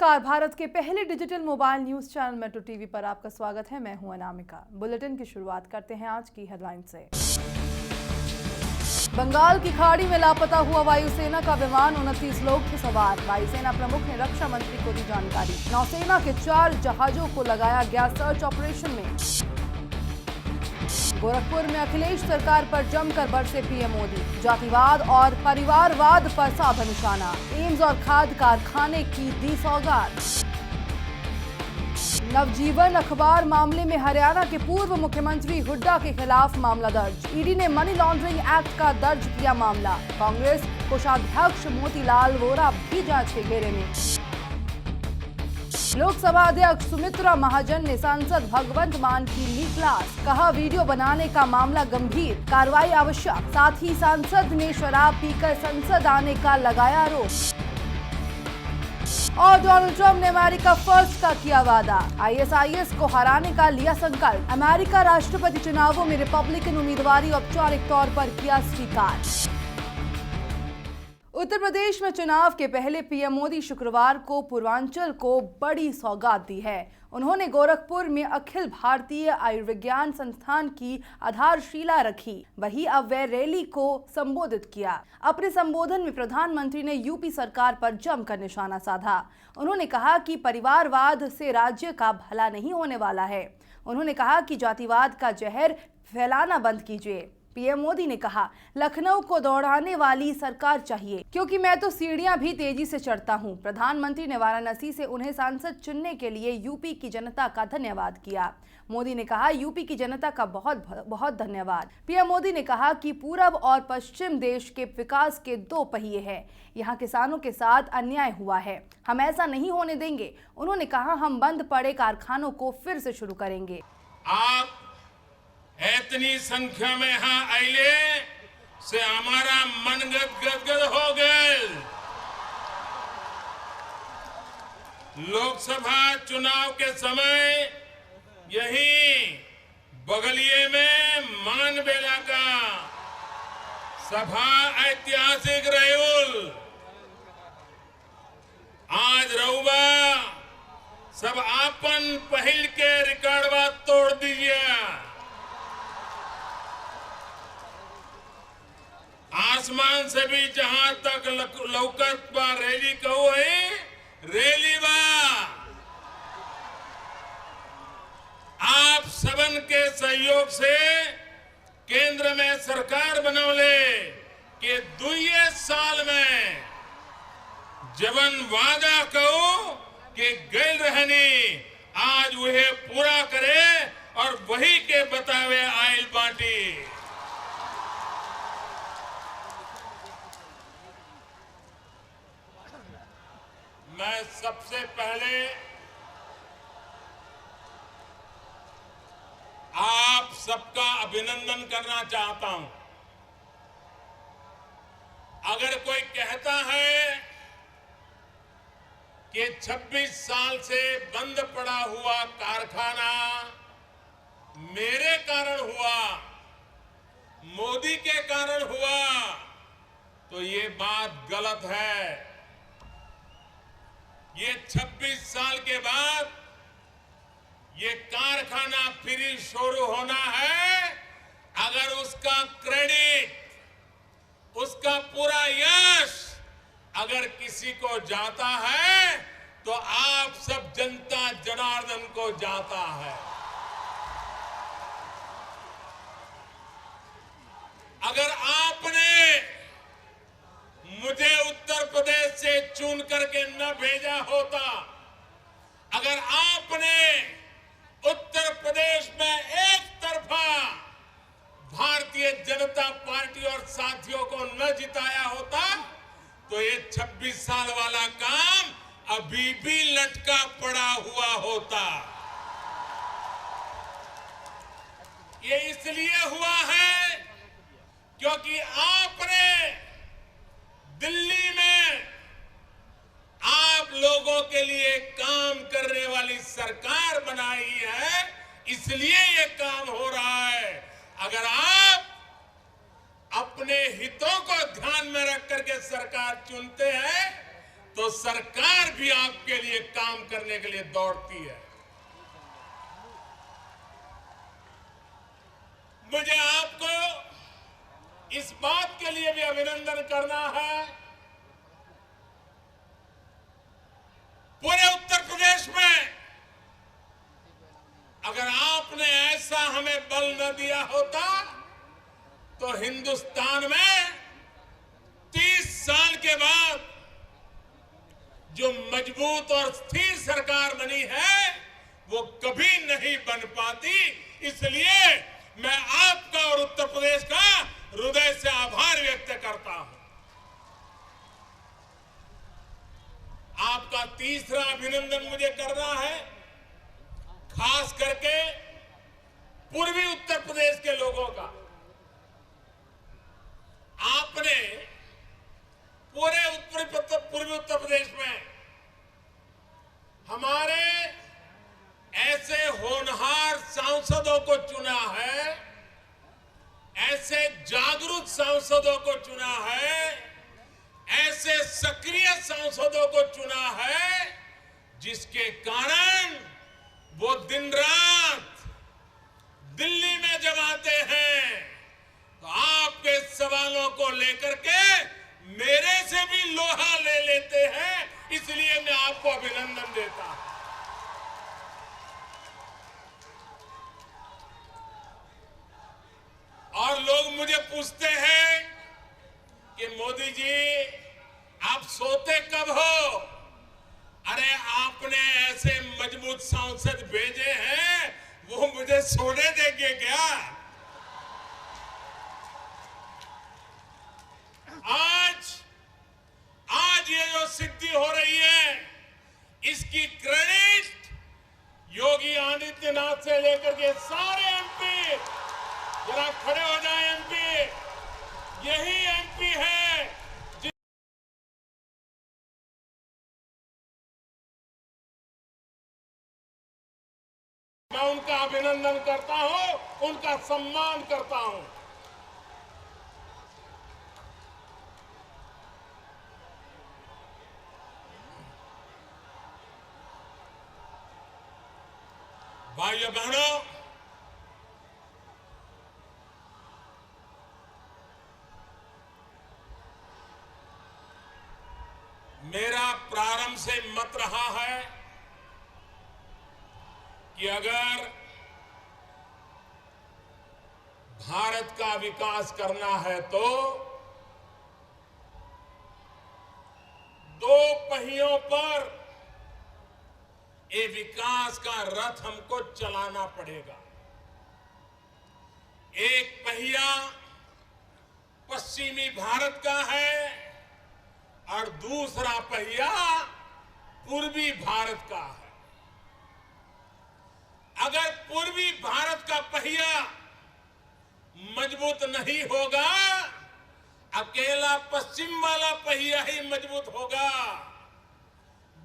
नमस्कार। भारत के पहले digital mobile news channel metro TV पर आपका स्वागत है। मैं हूं अनामिका। बुलेटिन की शुरुआत करते हैं आज की हेडलाइन से। बंगाल की खाड़ी में लापता हुआ वायुसेना का विमान, 29 लोग थे सवार। वायुसेना प्रमुख ने रक्षा मंत्री को दी जानकारी। नौसेना के 4 जहाजों को लगाया गया सर्च ऑपरेशन में। गोरखपुर में अखिलेश सरकार पर जमकर बरसे पीएम मोदी। जातिवाद और परिवारवाद पर साधा निशाना। एम्स और खाद कारखाने की दी सौगात। नवजीवन अखबार मामले में हरियाणा के पूर्व मुख्यमंत्री हुड्डा के खिलाफ मामला दर्ज। ईडी ने मनी लॉन्ड्रिंग एक्ट का दर्ज किया मामला। कांग्रेस कोषाध्यक्ष मोतीलाल वोरा भी जांच के घेरे में। लोकसभा अध्यक्ष सुमित्रा महाजन ने सांसद भगवंत मान की ली क्लास। कहा, वीडियो बनाने का मामला गंभीर, कार्रवाई आवश्यक। साथ ही सांसद ने शराब पीकर संसद आने का लगाया आरोप। और डोनाल्ड ट्रंप ने अमेरिका फर्स्ट का किया वादा। आईएसआईएस को हराने का लिया संकल्प। अमेरिका राष्ट्रपति चुनावों में रिपब्लिकन उम्मीदवारी औपचारिक तौर पर किया स्वीकार। उत्तर प्रदेश में चुनाव के पहले पीएम मोदी शुक्रवार को पूर्वांचल को बड़ी सौगात दी है। उन्होंने गोरखपुर में अखिल भारतीय आयुर्विज्ञान संस्थान की आधारशिला रखी। वहीं अब वे रैली को संबोधित किया। अपने संबोधन में प्रधानमंत्री ने यूपी सरकार पर जमकर निशाना साधा। उन्होंने कहा कि परिवारवाद से राज्य का भला नहीं होने वाला है। उन्होंने कहा कि जातिवाद का जहर फैलाना बंद कीजिए। पीएम मोदी ने कहा, लखनऊ को दौड़ाने वाली सरकार चाहिए, क्योंकि मैं तो सीढ़ियां भी तेजी से चढ़ता हूं। प्रधानमंत्री ने वाराणसी से उन्हें सांसद चुनने के लिए यूपी की जनता का धन्यवाद किया। मोदी ने कहा, यूपी की जनता का बहुत बहुत धन्यवाद। पीएम मोदी ने कहा कि पूरब और पश्चिम देश के विकास के 2 पहिए हैं। यहाँ किसानों के साथ अन्याय हुआ है, हम ऐसा नहीं होने देंगे। उन्होंने कहा, हम बंद पड़े कारखानों को फिर से शुरू करेंगे। आप इतनी संख्या में यहाँ आइले से हमारा मन गदगद हो गए। लोकसभा चुनाव के समय यही बगलिए में मानबेला का सभा ऐतिहासिक रयूल आज रउबा सब आपन पहल के रिकॉर्डवा तोड़ दीजिए। आसमान से भी जहां तक लौकत बा रैली कहो है, रैली बा। आप सबन के सहयोग से केंद्र में सरकार बनौले कि 2 साल में जवन वादा कहो कि गैल रहनी, आज वह पूरा करे और वही के बतावे आयल बाटी। मैं सबसे पहले आप सबका अभिनंदन करना चाहता हूं। अगर कोई कहता है कि 26 साल से बंद पड़ा हुआ कारखाना मेरे कारण हुआ, मोदी के कारण हुआ, तो ये बात गलत है। ये 26 साल के बाद ये कारखाना फिर शुरू होना है। अगर उसका क्रेडिट, उसका पूरा यश अगर किसी को जाता है तो आप सब जनता जनार्दन को जाता है। अगर आपने मुझे उत्तर प्रदेश से चुन करके न भेजा होता, अगर आपने उत्तर प्रदेश में एक तरफा भारतीय जनता पार्टी और साथियों को न जिताया होता, तो ये 26 साल वाला काम अभी भी लटका पड़ा हुआ होता। ये इसलिए हुआ है क्योंकि आपने दिल्ली में आप लोगों के लिए काम करने वाली सरकार बनाई है, इसलिए ये काम हो रहा है। अगर आप अपने हितों को ध्यान में रख करके सरकार चुनते हैं तो सरकार भी आपके लिए काम करने के लिए दौड़ती है। मुझे आपको इस बात के लिए भी अभिनंदन करना है, पूरे उत्तर प्रदेश में अगर आपने ऐसा हमें बल न दिया होता तो हिंदुस्तान में 30 साल के बाद जो मजबूत और स्थिर सरकार बनी है वो कभी नहीं बन पाती। इसलिए मैं आपका और उत्तर प्रदेश का हृदय से आभार व्यक्त करता हूं। आपका तीसरा अभिनंदन मुझे करना है, खास करके पूर्वी उत्तर प्रदेश के लोगों का। आपने पूरे पूर्वी उत्तर प्रदेश में हमारे ऐसे होनहार सांसदों को चुना है, ऐसे जागरूक सांसदों को चुना है, ऐसे सक्रिय सांसदों को चुना है, जिसके कारण वो दिन रात दिल्ली में जब आते हैं तो आपके सवालों को लेकर के मेरे से भी लोहा ले लेते हैं। इसलिए मैं आपको अभिनंदन देता हूं। और लोग मुझे पूछते हैं कि मोदी जी आप सोते कब हो? अरे आपने ऐसे मजबूत सांसद भेजे हैं, वो मुझे सोने देंगे क्या? आज ये जो सिद्धि हो रही है इसकी क्रेडिट योगी आदित्यनाथ से लेकर के सारे एमपी, जरा खड़े हो जाए एमपी, यही एमपी है मैं उनका अभिनंदन करता हूं, उनका सम्मान करता हूं। भाइयों बहनों, मेरा प्रारंभ से मत रहा है कि अगर भारत का विकास करना है तो दो पहियों पर ये विकास का रथ हमको चलाना पड़ेगा। एक पहिया पश्चिमी भारत का है और दूसरा पहिया पूर्वी भारत का है। अगर पूर्वी भारत का पहिया मजबूत नहीं होगा, अकेला पश्चिम वाला पहिया ही मजबूत होगा।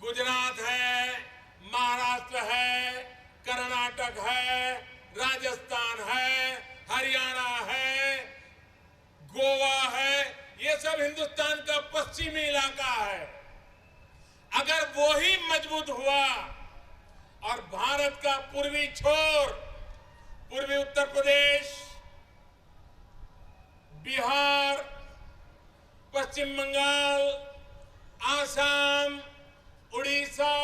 गुजरात है, महाराष्ट्र है, कर्नाटक है, राजस्थान है, हरियाणा है, गोवा है, ये सब हिंदुस्तान का पश्चिमी इलाका है। अगर वो ही मजबूत हुआ और भारत का पूर्वी छोर, पूर्वी उत्तर प्रदेश, बिहार, पश्चिम बंगाल, आसाम, उड़ीसा,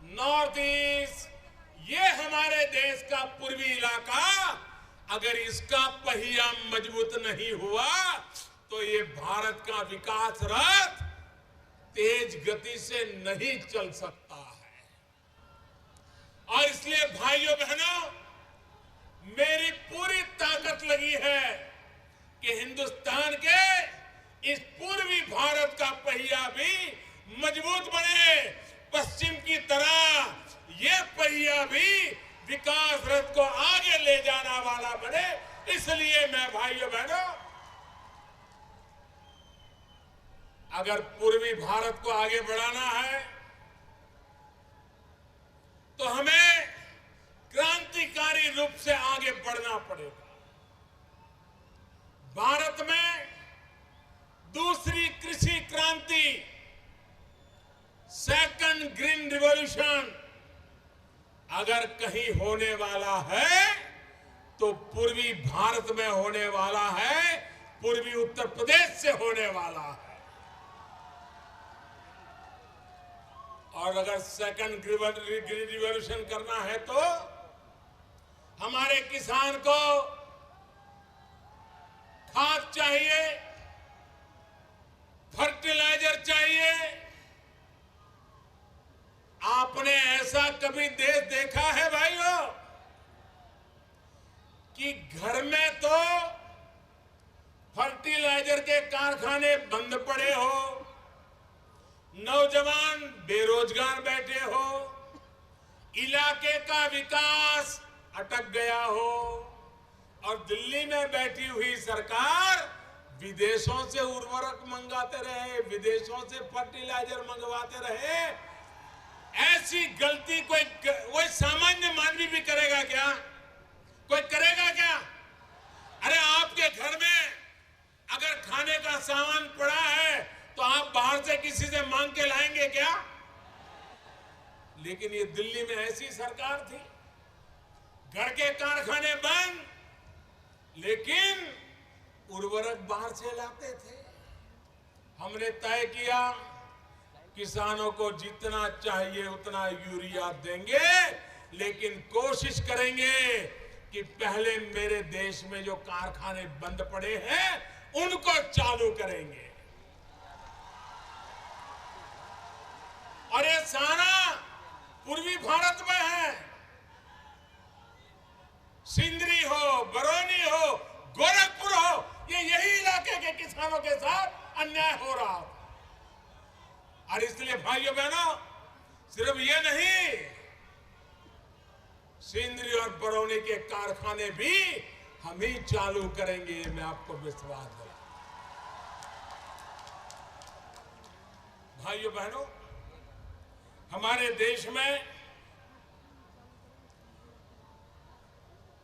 नॉर्थ ईस्ट, ये हमारे देश का पूर्वी इलाका, अगर इसका पहिया मजबूत नहीं हुआ तो ये भारत का विकास रथ तेज गति से नहीं चल सकता है। और इसलिए भाइयों बहनों, मेरी पूरी ताकत लगी है कि हिंदुस्तान के इस पूर्वी भारत का पहिया भी मजबूत बने, पश्चिम की तरह ये पहिया भी विकास रथ को आगे ले जाने वाला बने। इसलिए मैं भाइयों बहनों, अगर पूर्वी भारत को आगे बढ़ाना है तो हमें क्रांतिकारी रूप से आगे बढ़ना पड़ेगा। भारत में दूसरी कृषि क्रांति रिवॉल्यूशन अगर कहीं होने वाला है तो पूर्वी भारत में होने वाला है, पूर्वी उत्तर प्रदेश से होने वाला है। और अगर सेकंड ग्रीन रिवॉल्यूशन करना है तो हमारे किसान को खाद चाहिए, फर्टिलाइजर चाहिए। आपने ऐसा कभी देश देखा है भाइयों कि घर में तो फर्टिलाइजर के कारखाने बंद पड़े हो, नौजवान बेरोजगार बैठे हो, इलाके का विकास अटक गया हो, और दिल्ली में बैठी हुई सरकार विदेशों से उर्वरक मंगाते रहे, विदेशों से फर्टिलाइजर मंगवाते रहे। ऐसी गलती कोई सामान्य मानवी भी करेगा क्या? कोई करेगा क्या? अरे आपके घर में अगर खाने का सामान पड़ा है तो आप बाहर से किसी से मांग के लाएंगे क्या? लेकिन ये दिल्ली में ऐसी सरकार थी, घर के कारखाने बंद, लेकिन उर्वरक बाहर से लाते थे। हमने तय किया किसानों को जितना चाहिए उतना यूरिया देंगे, लेकिन कोशिश करेंगे कि पहले मेरे देश में जो कारखाने बंद पड़े हैं उनको चालू करेंगे। और ये सारा पूर्वी भारत में है। सिंदरी हो, बरौनी हो, गोरखपुर हो, यही इलाके के किसानों के साथ अन्याय हो रहा था। और इसलिए भाइयों बहनों, सिर्फ ये नहीं, सिंदरी और बरौनी के कारखाने भी हम ही चालू करेंगे, मैं आपको विश्वास दिलाता हूं। भाइयों बहनों, हमारे देश में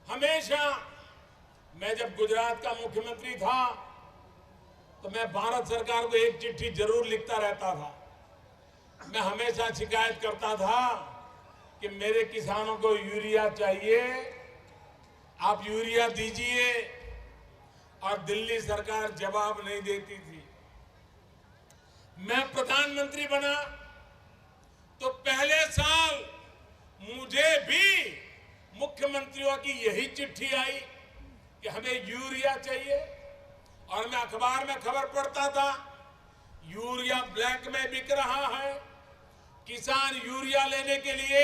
हमेशा, मैं जब गुजरात का मुख्यमंत्री था तो मैं भारत सरकार को एक चिट्ठी जरूर लिखता रहता था। मैं हमेशा शिकायत करता था कि मेरे किसानों को यूरिया चाहिए, आप यूरिया दीजिए, और दिल्ली सरकार जवाब नहीं देती थी। मैं प्रधानमंत्री बना तो पहले साल मुझे भी मुख्यमंत्रियों की यही चिट्ठी आई कि हमें यूरिया चाहिए, और मैं अखबार में खबर पढ़ता था यूरिया ब्लैक में बिक रहा है। किसान यूरिया लेने के लिए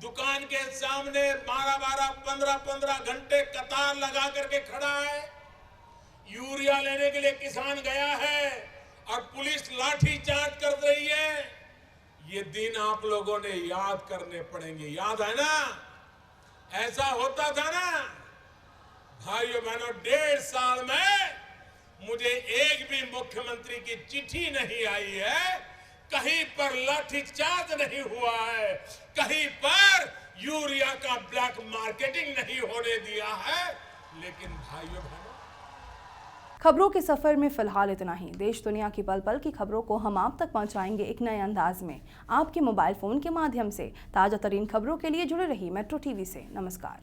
दुकान के सामने 12-12, 15-15 घंटे कतार लगा करके खड़ा है। यूरिया लेने के लिए किसान गया है और पुलिस लाठी चार्ज कर रही है। ये दिन आप लोगों ने याद करने पड़ेंगे, याद है ना? ऐसा होता था ना भाइयों बहनों। 1.5 साल में मुझे एक भी मुख्यमंत्री की चिट्ठी नहीं आई है, कहीं पर लाठीचार्ज नहीं हुआ है, कहीं पर यूरिया का ब्लैक मार्केटिंग नहीं होने दिया है। लेकिन भाइयों बहनों, खबरों के सफर में फिलहाल इतना ही। देश दुनिया की पल पल की खबरों को हम आप तक पहुंचाएंगे एक नए अंदाज में, आपके मोबाइल फोन के माध्यम से। ताजा तरीन खबरों के लिए जुड़े रहिए मेट्रो टीवी से। नमस्कार।